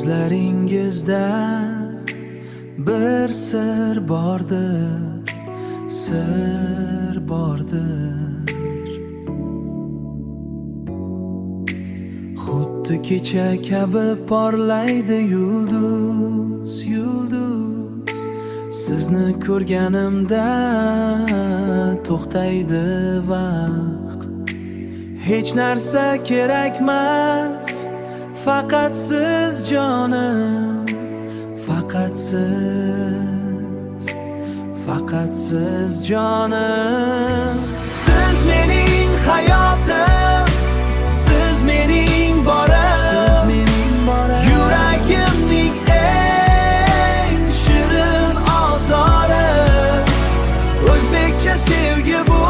Ko'zlaringizda bir sir bordir, sir bordir. Xuddi kecha kabi porlaydi yulduz, yulduz. Sizni ko'rganimda to'xtaydi vaqt. Hech narsa kerakmas, faqat siz jonim, faqat siz jonim. Siz mening hayotim, siz mening borim, yuragimning eng shirin ozori. O'zbekcha sevgi bu,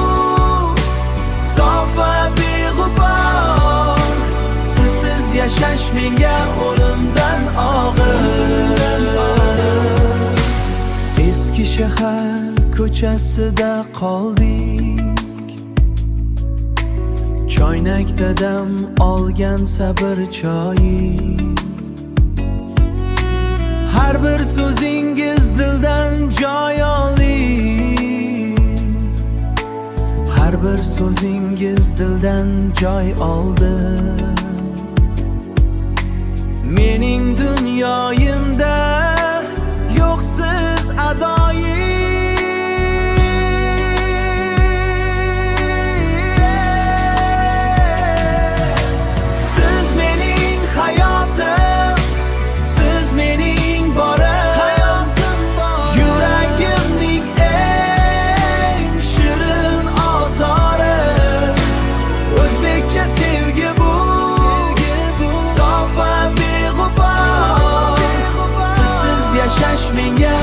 sof va beg'ubor. Sizsiz yashash menga o'limdan og'ir. Eski shahar ko'chasida qoldik, choynakda dam olgan sabr choyi. Har bir so'zingiz dildan joy oldi, har bir so'zingiz dildan joy oldi. Mening dunyoyimda yo'qsiz adoyi. Siz mening hayotim, siz mening borim, yuragimning eng shirin ozori. O'zbekcha sevgi bu, sof va beg'ubor. Sizsiz yashash menga